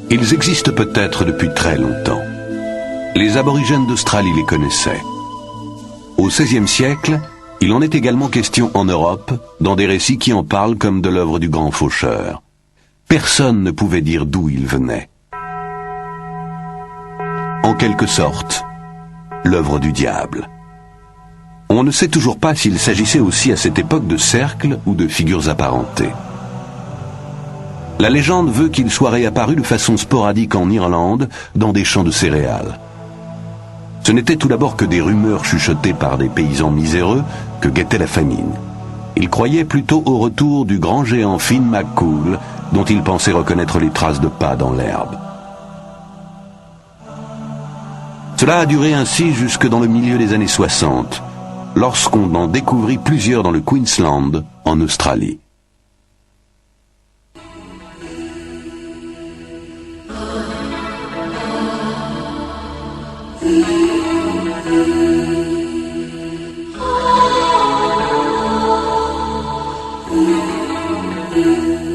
Ils existent peut-être depuis très longtemps. Les aborigènes d'Australie les connaissaient. Au XVIe siècle, il en est également question en Europe, dans des récits qui en parlent comme de l'œuvre du grand faucheur. Personne ne pouvait dire d'où ils venaient. En quelque sorte, l'œuvre du diable. On ne sait toujours pas s'il s'agissait aussi à cette époque de cercles ou de figures apparentées. La légende veut qu'il soit réapparu de façon sporadique en Irlande, dans des champs de céréales. Ce n'était tout d'abord que des rumeurs chuchotées par des paysans miséreux que guettait la famine. Ils croyaient plutôt au retour du grand géant Finn McCool, dont ils pensaient reconnaître les traces de pas dans l'herbe. Cela a duré ainsi jusque dans le milieu des années 60, lorsqu'on en découvrit plusieurs dans le Queensland, en Australie.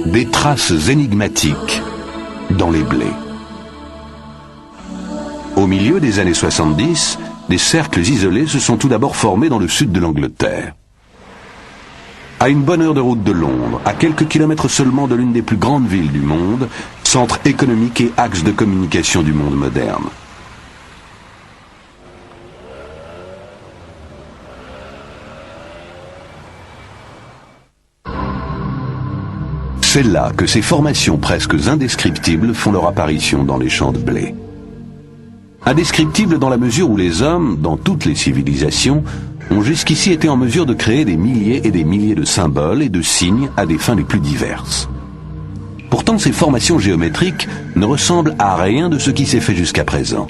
Des traces énigmatiques dans les blés. Au milieu des années 70, des cercles isolés se sont tout d'abord formés dans le sud de l'Angleterre. À une bonne heure de route de Londres, à quelques kilomètres seulement de l'une des plus grandes villes du monde, centre économique et axe de communication du monde moderne. C'est là que ces formations presque indescriptibles font leur apparition dans les champs de blé. Indescriptibles dans la mesure où les hommes, dans toutes les civilisations, ont jusqu'ici été en mesure de créer des milliers et des milliers de symboles et de signes à des fins les plus diverses. Pourtant, ces formations géométriques ne ressemblent à rien de ce qui s'est fait jusqu'à présent.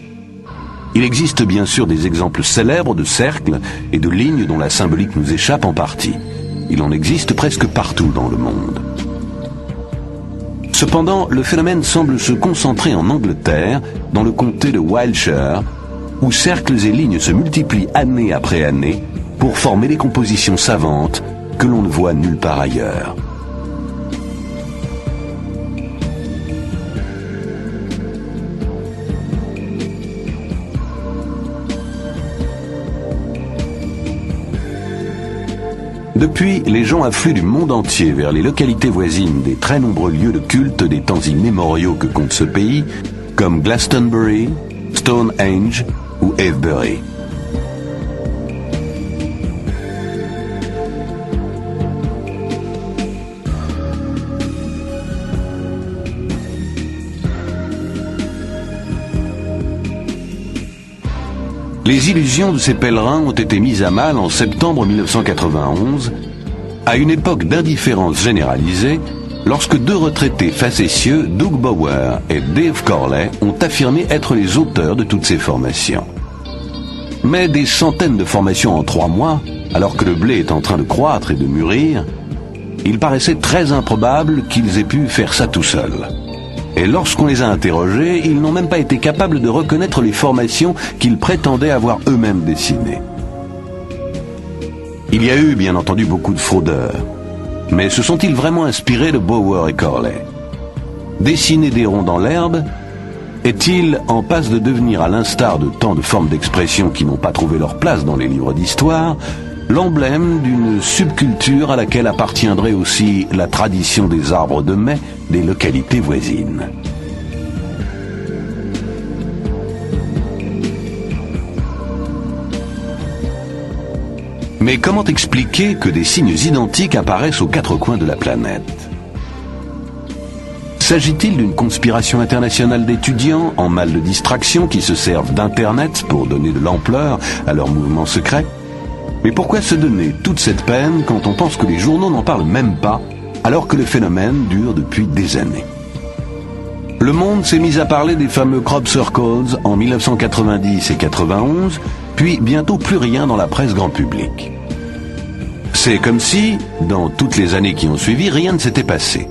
Il existe bien sûr des exemples célèbres de cercles et de lignes dont la symbolique nous échappe en partie. Il en existe presque partout dans le monde. Cependant, le phénomène semble se concentrer en Angleterre, dans le comté de Wiltshire, où cercles et lignes se multiplient année après année pour former des compositions savantes que l'on ne voit nulle part ailleurs. Depuis, les gens affluent du monde entier vers les localités voisines des très nombreux lieux de culte des temps immémoriaux que compte ce pays, comme Glastonbury, Stonehenge ou Avebury. Les illusions de ces pèlerins ont été mises à mal en septembre 1991, à une époque d'indifférence généralisée, lorsque deux retraités facétieux, Doug Bower et Dave Corley, ont affirmé être les auteurs de toutes ces formations. Mais des centaines de formations en 3 mois, alors que le blé est en train de croître et de mûrir, il paraissait très improbable qu'ils aient pu faire ça tout seuls. Et lorsqu'on les a interrogés, ils n'ont même pas été capables de reconnaître les formations qu'ils prétendaient avoir eux-mêmes dessinées. Il y a eu, bien entendu, beaucoup de fraudeurs. Mais se sont-ils vraiment inspirés de Bower et Corley? Dessiner des ronds dans l'herbe est-il en passe de devenir, à l'instar de tant de formes d'expression qui n'ont pas trouvé leur place dans les livres d'histoire, l'emblème d'une subculture à laquelle appartiendrait aussi la tradition des arbres de mai des localités voisines? Mais comment expliquer que des signes identiques apparaissent aux 4 coins de la planète? S'agit-il d'une conspiration internationale d'étudiants en mal de distraction qui se servent d'Internet pour donner de l'ampleur à leurs mouvements secrets? Mais pourquoi se donner toute cette peine quand on pense que les journaux n'en parlent même pas, alors que le phénomène dure depuis des années? Le monde s'est mis à parler des fameux crop circles en 1990 et 91, puis bientôt plus rien dans la presse grand public. C'est comme si, dans toutes les années qui ont suivi, rien ne s'était passé.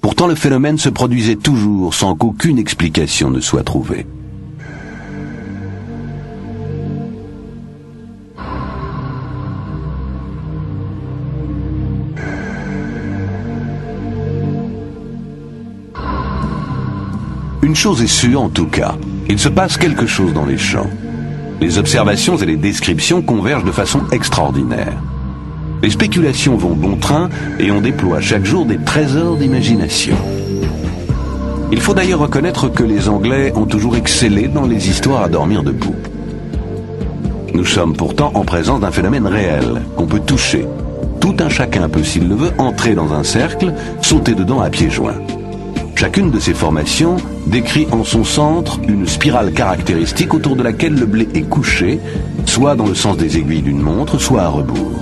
Pourtant, le phénomène se produisait toujours sans qu'aucune explication ne soit trouvée. Une chose est sûre en tout cas, il se passe quelque chose dans les champs. Les observations et les descriptions convergent de façon extraordinaire. Les spéculations vont bon train et on déploie chaque jour des trésors d'imagination. Il faut d'ailleurs reconnaître que les Anglais ont toujours excellé dans les histoires à dormir debout. Nous sommes pourtant en présence d'un phénomène réel, qu'on peut toucher. Tout un chacun peut, s'il le veut, entrer dans un cercle, sauter dedans à pieds joints. Chacune de ces formations décrit en son centre une spirale caractéristique autour de laquelle le blé est couché, soit dans le sens des aiguilles d'une montre, soit à rebours.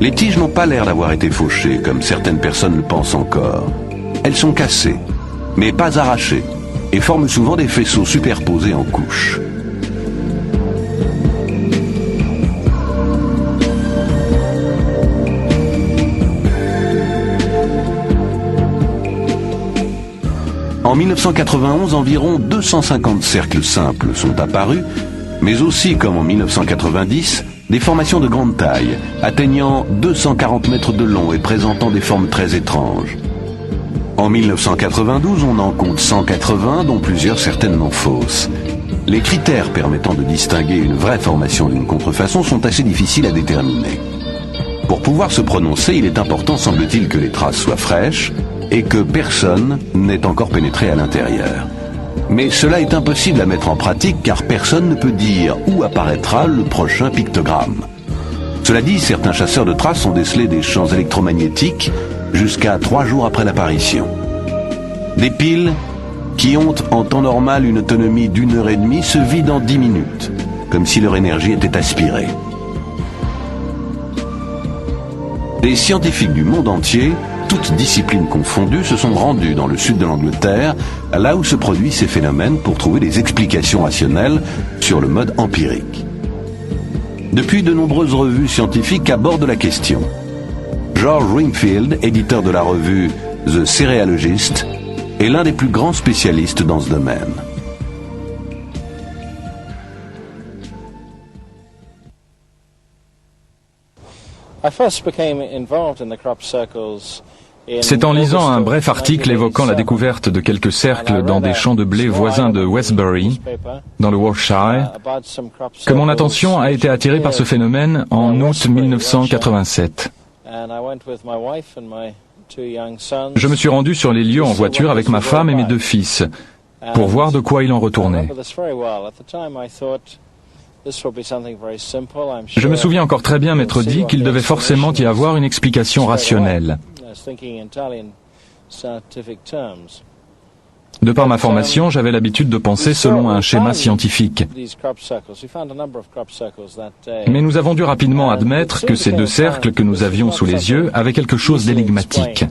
Les tiges n'ont pas l'air d'avoir été fauchées, comme certaines personnes le pensent encore. Elles sont cassées, mais pas arrachées, et forment souvent des faisceaux superposés en couches. En 1991, environ 250 cercles simples sont apparus, mais aussi, comme en 1990, des formations de grande taille, atteignant 240 mètres de long et présentant des formes très étranges. En 1992, on en compte 180, dont plusieurs certainement fausses. Les critères permettant de distinguer une vraie formation d'une contrefaçon sont assez difficiles à déterminer. Pour pouvoir se prononcer, il est important, semble-t-il, que les traces soient fraîches, et que personne n'ait encore pénétré à l'intérieur. Mais cela est impossible à mettre en pratique car personne ne peut dire où apparaîtra le prochain pictogramme. Cela dit, certains chasseurs de traces ont décelé des champs électromagnétiques jusqu'à 3 jours après l'apparition. Des piles qui ont en temps normal une autonomie d'1 heure et demie se vident en 10 minutes, comme si leur énergie était aspirée. Des scientifiques du monde entier, toutes disciplines confondues, se sont rendus dans le sud de l'Angleterre, là où se produisent ces phénomènes, pour trouver des explications rationnelles sur le mode empirique. Depuis, de nombreuses revues scientifiques abordent la question. George Wingfield, éditeur de la revue The Cerealogist, est l'un des plus grands spécialistes dans ce domaine. C'est en lisant un bref article évoquant la découverte de quelques cercles dans des champs de blé voisins de Westbury, dans le Warwickshire, que mon attention a été attirée par ce phénomène en août 1987. Je me suis rendu sur les lieux en voiture avec ma femme et mes 2 fils, pour voir de quoi il en retournait. Je me souviens encore très bien m'être dit qu'il devait forcément y avoir une explication rationnelle. De par ma formation, j'avais l'habitude de penser selon un schéma scientifique. Mais nous avons dû rapidement admettre que ces 2 cercles que nous avions sous les yeux avaient quelque chose d'énigmatique.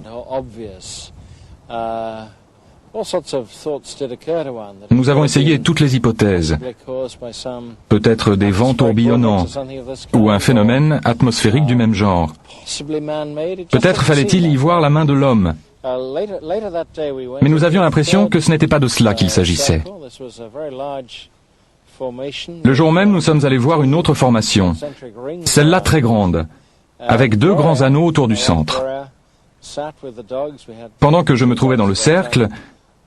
Nous avons essayé toutes les hypothèses. Peut-être des vents tourbillonnants, ou un phénomène atmosphérique du même genre. Peut-être fallait-il y voir la main de l'homme. Mais nous avions l'impression que ce n'était pas de cela qu'il s'agissait. Le jour même, nous sommes allés voir une autre formation, celle-là très grande, avec 2 grands anneaux autour du centre. Pendant que je me trouvais dans le cercle,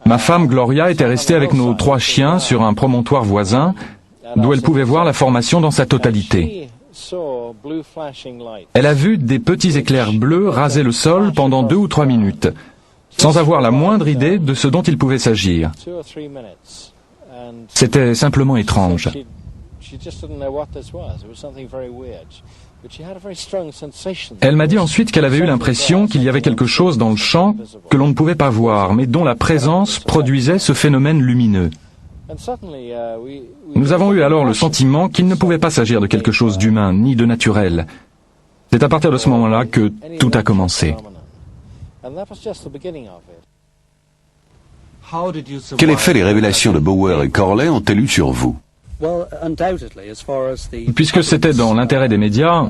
ma femme Gloria était restée avec nos 3 chiens sur un promontoire voisin, d'où elle pouvait voir la formation dans sa totalité. Elle a vu des petits éclairs bleus raser le sol pendant 2 ou 3 minutes, sans avoir la moindre idée de ce dont il pouvait s'agir. C'était simplement étrange. Elle m'a dit ensuite qu'elle avait eu l'impression qu'il y avait quelque chose dans le champ que l'on ne pouvait pas voir, mais dont la présence produisait ce phénomène lumineux. Nous avons eu alors le sentiment qu'il ne pouvait pas s'agir de quelque chose d'humain, ni de naturel. C'est à partir de ce moment-là que tout a commencé. Quel effet les révélations de Bower et Corley ont-elles eu sur vous? Puisque c'était dans l'intérêt des médias,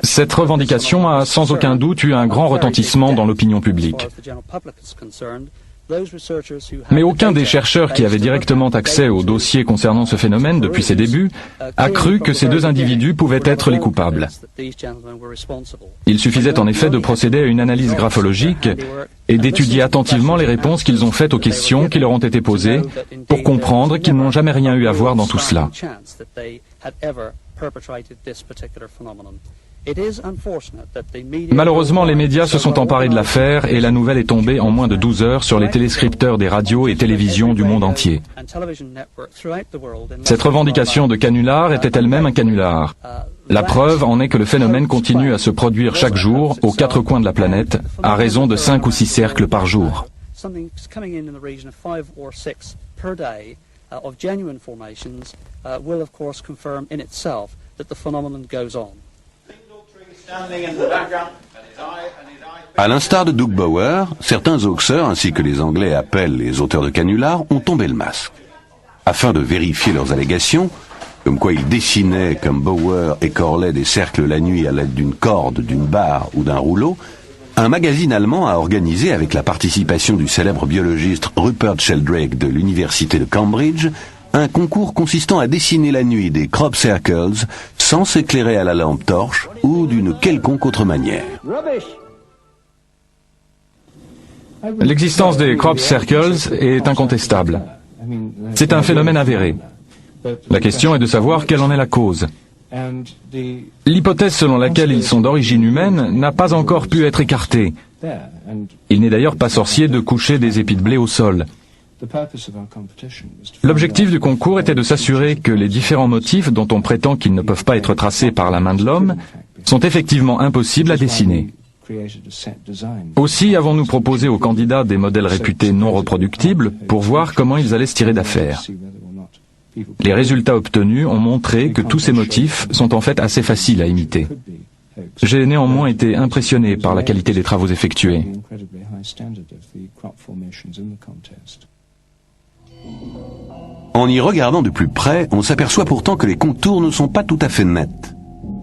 cette revendication a sans aucun doute eu un grand retentissement dans l'opinion publique. Mais aucun des chercheurs qui avaient directement accès au dossier concernant ce phénomène depuis ses débuts a cru que ces deux individus pouvaient être les coupables. Il suffisait en effet de procéder à une analyse graphologique et d'étudier attentivement les réponses qu'ils ont faites aux questions qui leur ont été posées pour comprendre qu'ils n'ont jamais rien eu à voir dans tout cela. Malheureusement, les médias se sont emparés de l'affaire et la nouvelle est tombée en moins de 12 heures sur les téléscripteurs des radios et télévisions du monde entier. Cette revendication de canular était elle-même un canular. La preuve en est que le phénomène continue à se produire chaque jour aux quatre coins de la planète, à raison de 5 ou 6 cercles par jour. À l'instar de Doug Bauer, certains hoaxeurs, ainsi que les Anglais appellent les auteurs de canulars, ont tombé le masque. Afin de vérifier leurs allégations, comme quoi ils dessinaient, comme Bauer et Corley, des cercles la nuit à l'aide d'une corde, d'une barre ou d'un rouleau, un magazine allemand a organisé, avec la participation du célèbre biologiste Rupert Sheldrake de l'université de Cambridge, un concours consistant à dessiner la nuit des crop circles sans s'éclairer à la lampe torche ou d'une quelconque autre manière. L'existence des crop circles est incontestable. C'est un phénomène avéré. La question est de savoir quelle en est la cause. L'hypothèse selon laquelle ils sont d'origine humaine n'a pas encore pu être écartée. Il n'est d'ailleurs pas sorcier de coucher des épis de blé au sol. L'objectif du concours était de s'assurer que les différents motifs dont on prétend qu'ils ne peuvent pas être tracés par la main de l'homme sont effectivement impossibles à dessiner. Aussi avons-nous proposé aux candidats des modèles réputés non reproductibles pour voir comment ils allaient se tirer d'affaire. Les résultats obtenus ont montré que tous ces motifs sont en fait assez faciles à imiter. J'ai néanmoins été impressionné par la qualité des travaux effectués. En y regardant de plus près, on s'aperçoit pourtant que les contours ne sont pas tout à fait nets,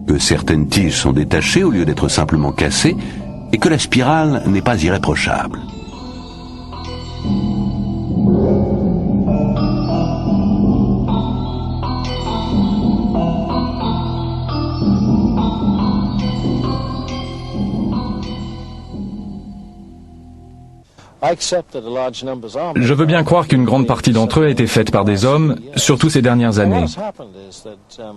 que certaines tiges sont détachées au lieu d'être simplement cassées, et que la spirale n'est pas irréprochable. Je veux bien croire qu'une grande partie d'entre eux a été faite par des hommes, surtout ces dernières années.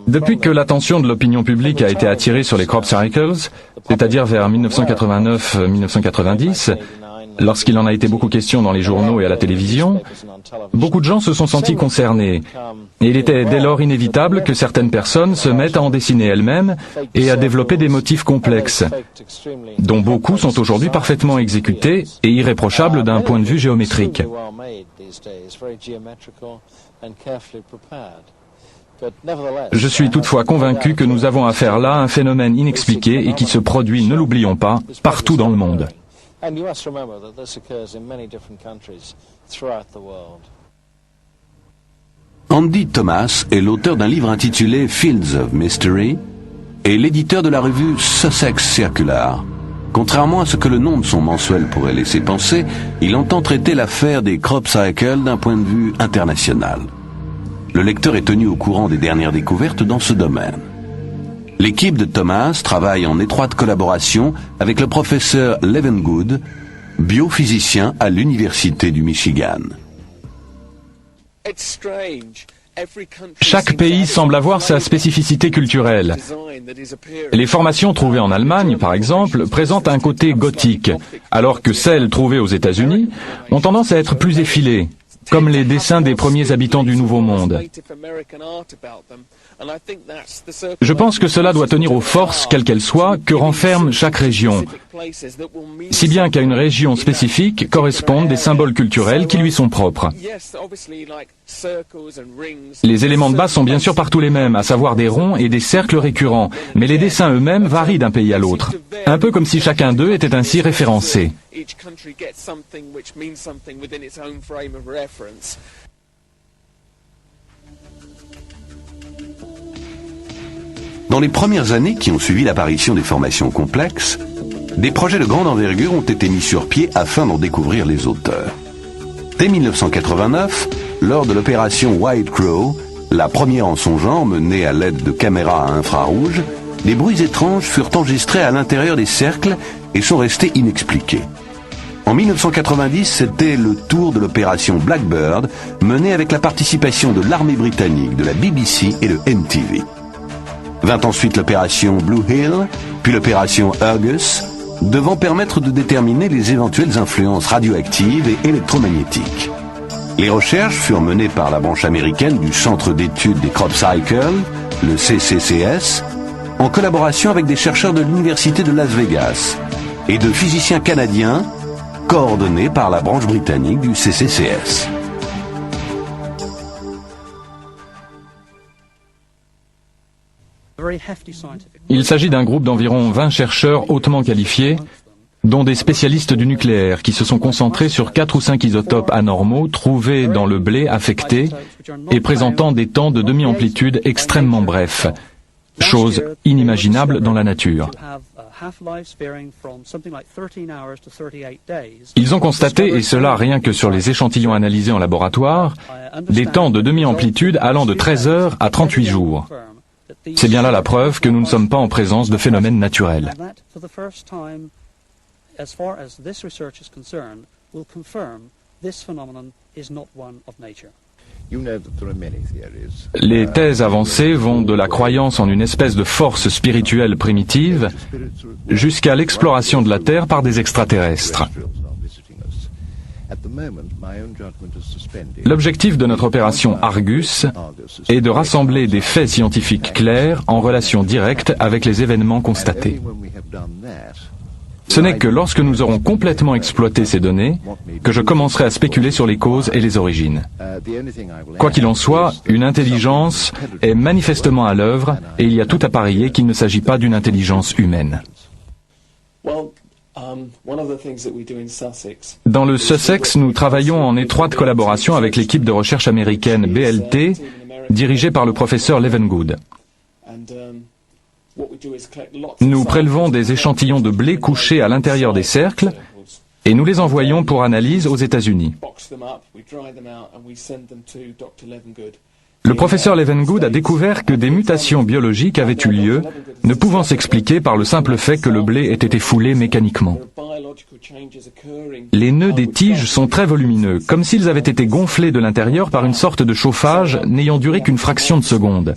Depuis que l'attention de l'opinion publique a été attirée sur les crop circles, c'est-à-dire vers 1989-1990, lorsqu'il en a été beaucoup question dans les journaux et à la télévision, beaucoup de gens se sont sentis concernés. Et il était dès lors inévitable que certaines personnes se mettent à en dessiner elles-mêmes et à développer des motifs complexes, dont beaucoup sont aujourd'hui parfaitement exécutés et irréprochables d'un point de vue géométrique. Je suis toutefois convaincu que nous avons affaire là à un phénomène inexpliqué et qui se produit, ne l'oublions pas, partout dans le monde. Andy Thomas est l'auteur d'un livre intitulé Fields of Mystery et l'éditeur de la revue Sussex Circular. Contrairement à ce que le nom de son mensuel pourrait laisser penser, il entend traiter l'affaire des crop circles d'un point de vue international. Le lecteur est tenu au courant des dernières découvertes dans ce domaine. L'équipe de Thomas travaille en étroite collaboration avec le professeur Levengood, biophysicien à l'Université du Michigan. Chaque pays semble avoir sa spécificité culturelle. Les formations trouvées en Allemagne, par exemple, présentent un côté gothique, alors que celles trouvées aux États-Unis ont tendance à être plus effilées, comme les dessins des premiers habitants du Nouveau Monde. Je pense que cela doit tenir aux forces, quelles qu'elles soient, que renferme chaque région, si bien qu'à une région spécifique correspondent des symboles culturels qui lui sont propres. Les éléments de base sont bien sûr partout les mêmes, à savoir des ronds et des cercles récurrents, mais les dessins eux-mêmes varient d'un pays à l'autre, un peu comme si chacun d'eux était ainsi référencé. Dans les premières années qui ont suivi l'apparition des formations complexes, des projets de grande envergure ont été mis sur pied afin d'en découvrir les auteurs. Dès 1989, lors de l'opération White Crow, la première en son genre menée à l'aide de caméras à infrarouge, des bruits étranges furent enregistrés à l'intérieur des cercles et sont restés inexpliqués. En 1990, c'était le tour de l'opération Blackbird, menée avec la participation de l'armée britannique, de la BBC et de MTV. Vint ensuite l'opération Blue Hill, puis l'opération Argus, devant permettre de déterminer les éventuelles influences radioactives et électromagnétiques. Les recherches furent menées par la branche américaine du Centre d'études des Crop Cycles, le CCCS, en collaboration avec des chercheurs de l'Université de Las Vegas et de physiciens canadiens, coordonnés par la branche britannique du CCCS. Il s'agit d'un groupe d'environ 20 chercheurs hautement qualifiés, dont des spécialistes du nucléaire, qui se sont concentrés sur 4 ou 5 isotopes anormaux trouvés dans le blé affecté et présentant des temps de demi-amplitude extrêmement brefs, chose inimaginable dans la nature. Ils ont constaté, et cela rien que sur les échantillons analysés en laboratoire, des temps de demi-amplitude allant de 13 heures à 38 jours. C'est bien là la preuve que nous ne sommes pas en présence de phénomènes naturels. Les thèses avancées vont de la croyance en une espèce de force spirituelle primitive jusqu'à l'exploration de la Terre par des extraterrestres. L'objectif de notre opération Argus est de rassembler des faits scientifiques clairs en relation directe avec les événements constatés. Ce n'est que lorsque nous aurons complètement exploité ces données que je commencerai à spéculer sur les causes et les origines. Quoi qu'il en soit, une intelligence est manifestement à l'œuvre et il y a tout à parier qu'il ne s'agit pas d'une intelligence humaine. Dans le Sussex, nous travaillons en étroite collaboration avec l'équipe de recherche américaine BLT, dirigée par le professeur Levengood. Nous prélevons des échantillons de blé couchés à l'intérieur des cercles et nous les envoyons pour analyse aux États-Unis. Le professeur Levengood a découvert que des mutations biologiques avaient eu lieu, ne pouvant s'expliquer par le simple fait que le blé ait été foulé mécaniquement. Les nœuds des tiges sont très volumineux, comme s'ils avaient été gonflés de l'intérieur par une sorte de chauffage n'ayant duré qu'une fraction de seconde.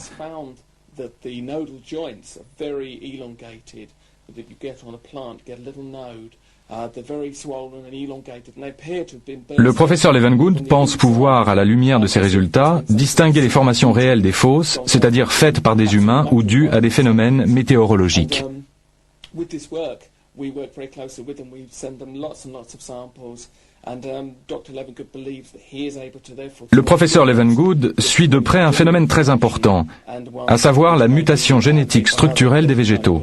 Le professeur Levengood pense pouvoir, à la lumière de ces résultats, distinguer les formations réelles des fausses, c'est-à-dire faites par des humains ou dues à des phénomènes météorologiques. Le professeur Levengood suit de près un phénomène très important, à savoir la mutation génétique structurelle des végétaux.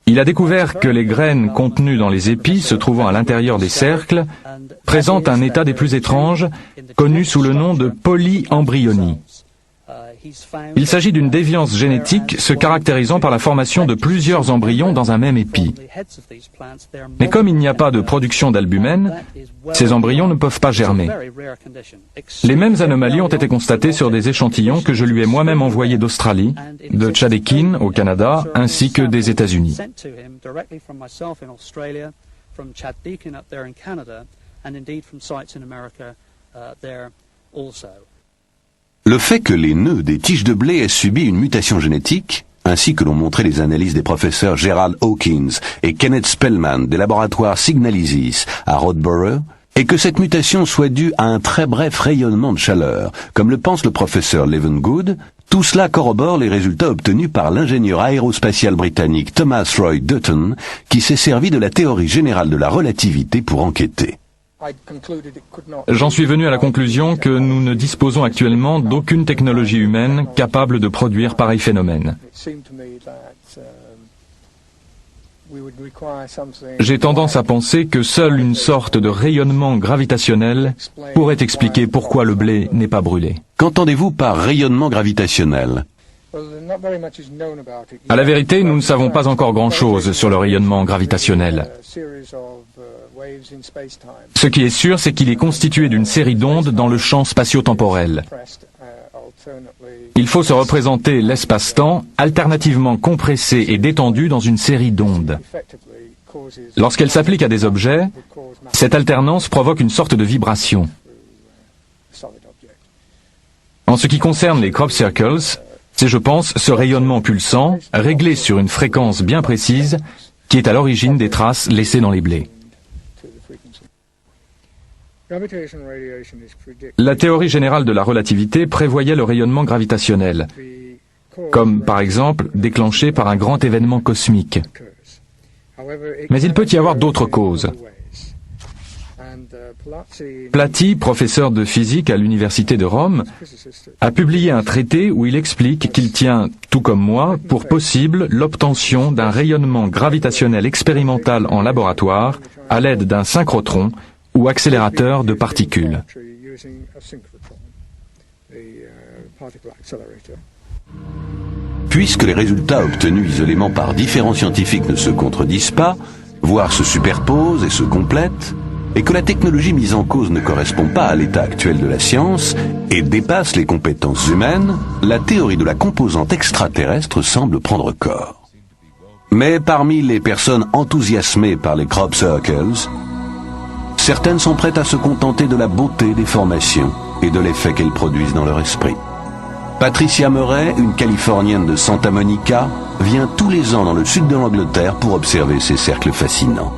Il a découvert que les graines contenues dans les épis se trouvant à l'intérieur des cercles présentent un état des plus étranges, connu sous le nom de polyembryonie. Il s'agit d'une déviance génétique se caractérisant par la formation de plusieurs embryons dans un même épi. Mais comme il n'y a pas de production d'albumène, ces embryons ne peuvent pas germer. Les mêmes anomalies ont été constatées sur des échantillons que je lui ai moi-même envoyés d'Australie, de Tchadekin au Canada, ainsi que des États-Unis. Le fait que les nœuds des tiges de blé aient subi une mutation génétique, ainsi que l'ont montré les analyses des professeurs Gerald Hawkins et Kenneth Spellman des laboratoires Signalisys à Rodborough, et que cette mutation soit due à un très bref rayonnement de chaleur, comme le pense le professeur Levengood, tout cela corrobore les résultats obtenus par l'ingénieur aérospatial britannique Thomas Roy Dutton, qui s'est servi de la théorie générale de la relativité pour enquêter. J'en suis venu à la conclusion que nous ne disposons actuellement d'aucune technologie humaine capable de produire pareil phénomène. J'ai tendance à penser que seule une sorte de rayonnement gravitationnel pourrait expliquer pourquoi le blé n'est pas brûlé. Qu'entendez-vous par rayonnement gravitationnel ? À la vérité, nous ne savons pas encore grand-chose sur le rayonnement gravitationnel. Ce qui est sûr, c'est qu'il est constitué d'une série d'ondes dans le champ spatio-temporel. Il faut se représenter l'espace-temps alternativement compressé et détendu dans une série d'ondes. Lorsqu'elle s'applique à des objets, cette alternance provoque une sorte de vibration. En ce qui concerne les crop circles, c'est, je pense, ce rayonnement pulsant, réglé sur une fréquence bien précise, qui est à l'origine des traces laissées dans les blés. La théorie générale de la relativité prévoyait le rayonnement gravitationnel, comme par exemple déclenché par un grand événement cosmique. Mais il peut y avoir d'autres causes. Plati, professeur de physique à l'université de Rome, a publié un traité où il explique qu'il tient, tout comme moi, pour possible l'obtention d'un rayonnement gravitationnel expérimental en laboratoire à l'aide d'un synchrotron ou accélérateur de particules. Puisque les résultats obtenus isolément par différents scientifiques ne se contredisent pas, voire se superposent et se complètent, et que la technologie mise en cause ne correspond pas à l'état actuel de la science et dépasse les compétences humaines, la théorie de la composante extraterrestre semble prendre corps. Mais parmi les personnes enthousiasmées par les crop circles, certaines sont prêtes à se contenter de la beauté des formations et de l'effet qu'elles produisent dans leur esprit. Patricia Murray, une Californienne de Santa Monica, vient tous les ans dans le sud de l'Angleterre pour observer ces cercles fascinants.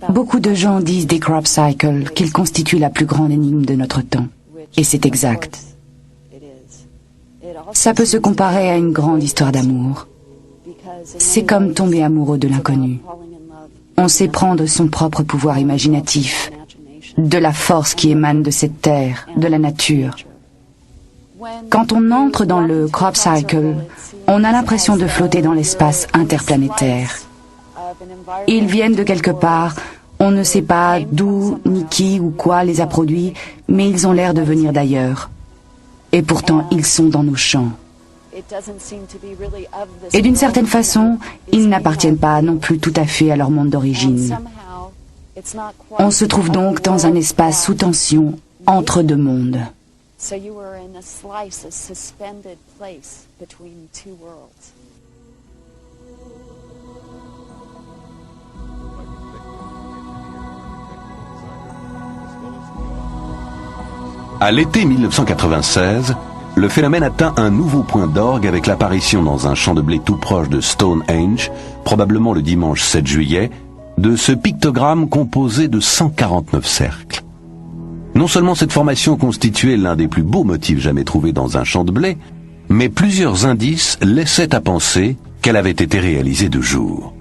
Beaucoup de gens disent des crop cycles qu'ils constituent la plus grande énigme de notre temps. Et c'est exact. Ça peut se comparer à une grande histoire d'amour. C'est comme tomber amoureux de l'inconnu. On sait prendre son propre pouvoir imaginatif, de la force qui émane de cette terre, de la nature. Quand on entre dans le crop cycle, on a l'impression de flotter dans l'espace interplanétaire. Ils viennent de quelque part, on ne sait pas d'où, ni qui ou quoi les a produits, mais ils ont l'air de venir d'ailleurs. Et pourtant, ils sont dans nos champs. Et d'une certaine façon, ils n'appartiennent pas non plus tout à fait à leur monde d'origine. On se trouve donc dans un espace sous tension, entre deux mondes. À l'été 1996, le phénomène atteint un nouveau point d'orgue avec l'apparition dans un champ de blé tout proche de Stonehenge, probablement le dimanche 7 juillet, de ce pictogramme composé de 149 cercles. Non seulement cette formation constituait l'un des plus beaux motifs jamais trouvés dans un champ de blé, mais plusieurs indices laissaient à penser qu'elle avait été réalisée de jour.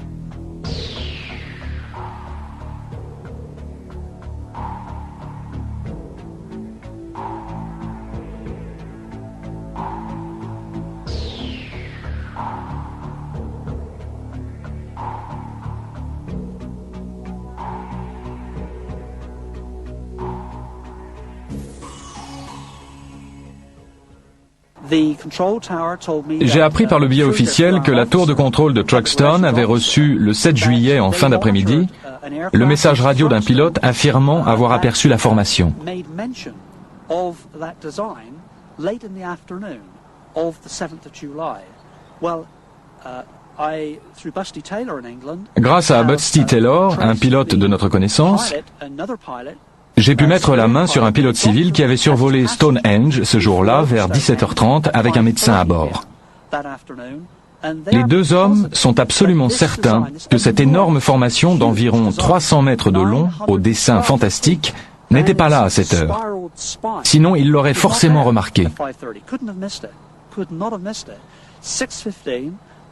J'ai appris par le biais officiel que la tour de contrôle de Truxton avait reçu le 7 juillet en fin d'après-midi le message radio d'un pilote affirmant avoir aperçu la formation. Grâce à Busty Taylor, un pilote de notre connaissance, j'ai pu mettre la main sur un pilote civil qui avait survolé Stonehenge ce jour-là vers 17h30 avec un médecin à bord. Les deux hommes sont absolument certains que cette énorme formation d'environ 300 mètres de long, au dessin fantastique, n'était pas là à cette heure. Sinon, ils l'auraient forcément remarqué.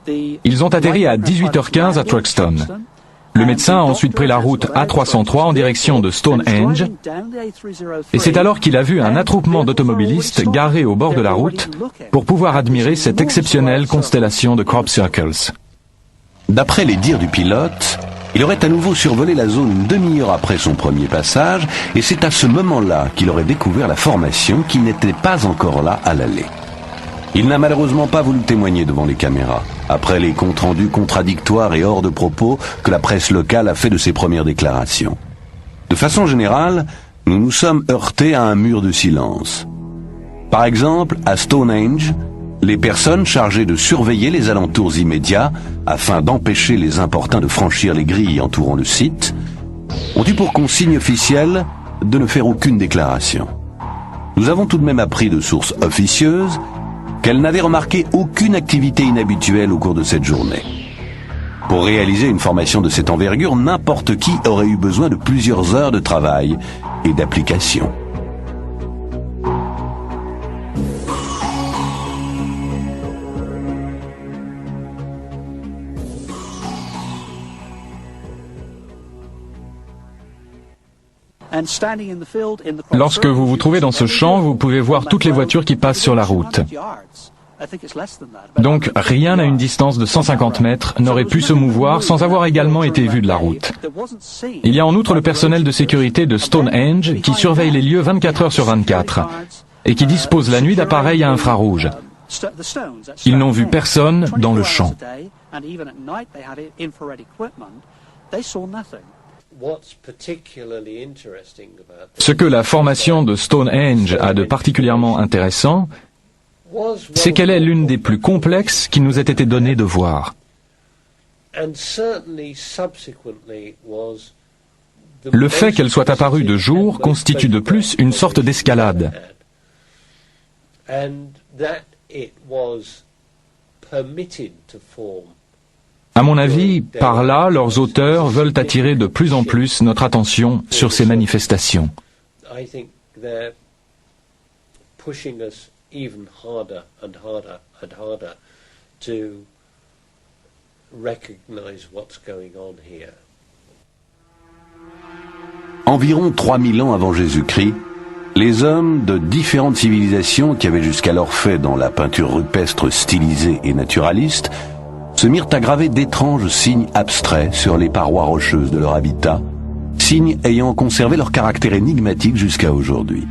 Ils ont atterri à 18h15 à Truxton. Le médecin a ensuite pris la route A303 en direction de Stonehenge, et c'est alors qu'il a vu un attroupement d'automobilistes garés au bord de la route pour pouvoir admirer cette exceptionnelle constellation de crop circles. D'après les dires du pilote, Il aurait à nouveau survolé la zone une demi-heure après son premier passage, et c'est à ce moment-là qu'il aurait découvert la formation qui n'était pas encore là à l'aller. Il n'a malheureusement pas voulu témoigner devant les caméras, après les comptes rendus contradictoires et hors de propos que la presse locale a fait de ses premières déclarations. De façon générale, nous nous sommes heurtés à un mur de silence. Par exemple, à Stonehenge, les personnes chargées de surveiller les alentours immédiats, afin d'empêcher les importuns de franchir les grilles entourant le site, ont eu pour consigne officielle de ne faire aucune déclaration. Nous avons tout de même appris de sources officieuses qu'elles n'avaient remarqué aucune activité inhabituelle au cours de cette journée. Pour réaliser une formation de cette envergure, n'importe qui aurait eu besoin de plusieurs heures de travail et d'application. Lorsque vous vous trouvez dans ce champ, vous pouvez voir toutes les voitures qui passent sur la route. Donc rien à une distance de 150 mètres n'aurait pu se mouvoir sans avoir également été vu de la route. Il y a en outre le personnel de sécurité de Stonehenge qui surveille les lieux 24 heures sur 24 et qui dispose la nuit d'appareils à infrarouge. Ils n'ont vu personne dans le champ. Ce que la formation de Stonehenge a de particulièrement intéressant, c'est qu'elle est l'une des plus complexes qui nous ait été donnée de voir. Le fait qu'elle soit apparue de jour constitue de plus une sorte d'escalade. À mon avis, par là, leurs auteurs veulent attirer de plus en plus notre attention sur ces manifestations. Environ 3000 ans avant Jésus-Christ, les hommes de différentes civilisations qui avaient jusqu'alors fait dans la peinture rupestre stylisée et naturaliste se mirent à graver d'étranges signes abstraits sur les parois rocheuses de leur habitat, signes ayant conservé leur caractère énigmatique jusqu'à aujourd'hui.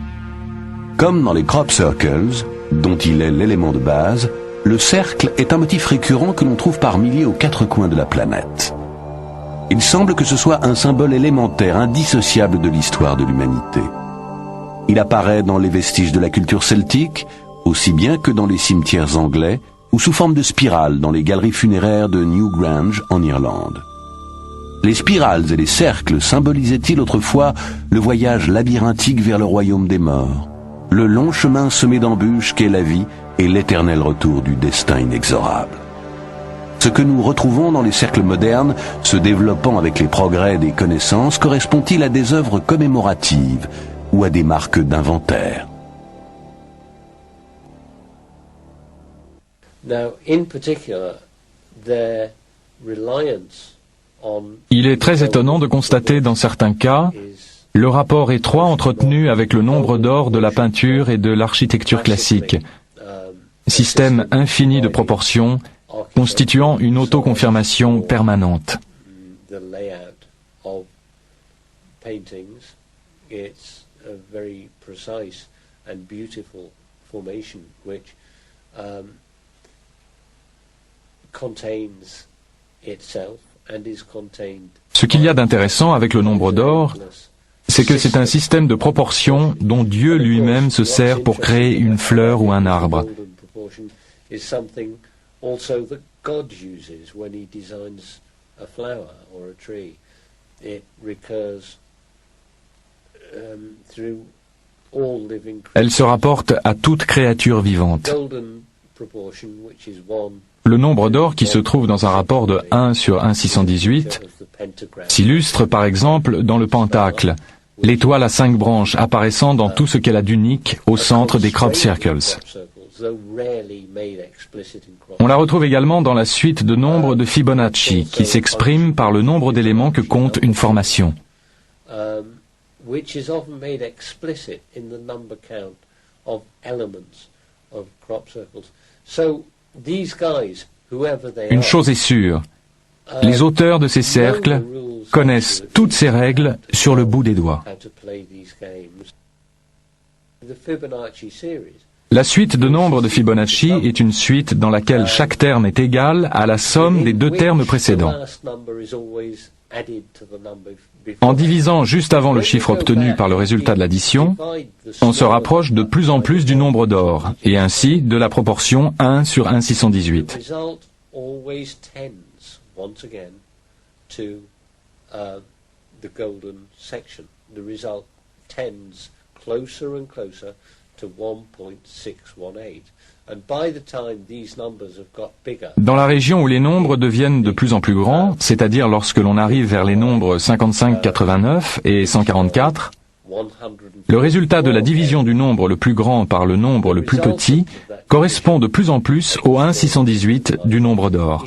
Comme dans les crop circles, dont il est l'élément de base, le cercle est un motif récurrent que l'on trouve par milliers aux quatre coins de la planète. Il semble que ce soit un symbole élémentaire, indissociable de l'histoire de l'humanité. Il apparaît dans les vestiges de la culture celtique, aussi bien que dans les cimetières anglais, ou sous forme de spirale dans les galeries funéraires de Newgrange en Irlande. Les spirales et les cercles symbolisaient-ils autrefois le voyage labyrinthique vers le royaume des morts, le long chemin semé d'embûches qu'est la vie et l'éternel retour du destin inexorable? Ce que nous retrouvons dans les cercles modernes, se développant avec les progrès des connaissances, correspond-il à des œuvres commémoratives ou à des marques d'inventaire? Il est très étonnant de constater dans certains cas le rapport étroit entretenu avec le nombre d'or de la peinture et de l'architecture classique, système infini de proportions constituant une autoconfirmation permanente. Ce qu'il y a d'intéressant avec le nombre d'or, c'est que c'est un système de proportion dont Dieu lui-même se sert pour créer une fleur ou un arbre. Elle se rapporte à toute créature vivante. Le nombre d'or qui se trouve dans un rapport de 1 sur 1,618 s'illustre par exemple dans le pentacle, l'étoile à 5 branches apparaissant dans tout ce qu'elle a d'unique au centre des crop circles. On la retrouve également dans la suite de nombres de Fibonacci, qui s'exprime par le nombre d'éléments que compte une formation. Une chose est sûre, les auteurs de ces cercles connaissent toutes ces règles sur le bout des doigts. La suite de nombres de Fibonacci est une suite dans laquelle chaque terme est égal à la somme des deux termes précédents. En divisant juste avant le chiffre obtenu par le résultat de l'addition, on se rapproche de plus en plus du nombre d'or, et ainsi de la proportion 1 sur 1/618. Dans la région où les nombres deviennent de plus en plus grands, c'est-à-dire lorsque l'on arrive vers les nombres 55, 89 et 144, le résultat de la division du nombre le plus grand par le nombre le plus petit correspond de plus en plus au 1/618 du nombre d'or.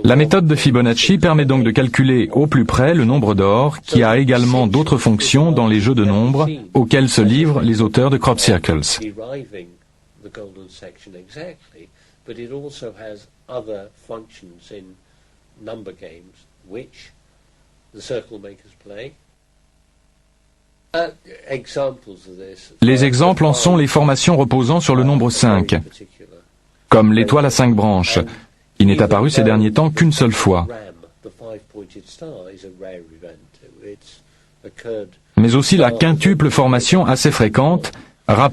La méthode de Fibonacci permet donc de calculer au plus près le nombre d'or, qui a également d'autres fonctions dans les jeux de nombres auxquels se livrent les auteurs de Crop Circles. Les exemples en sont les formations reposant sur le nombre 5, comme l'étoile à 5 branches. Il n'est apparu ces derniers temps qu'une seule fois. Mais aussi la quintuple formation assez fréquente,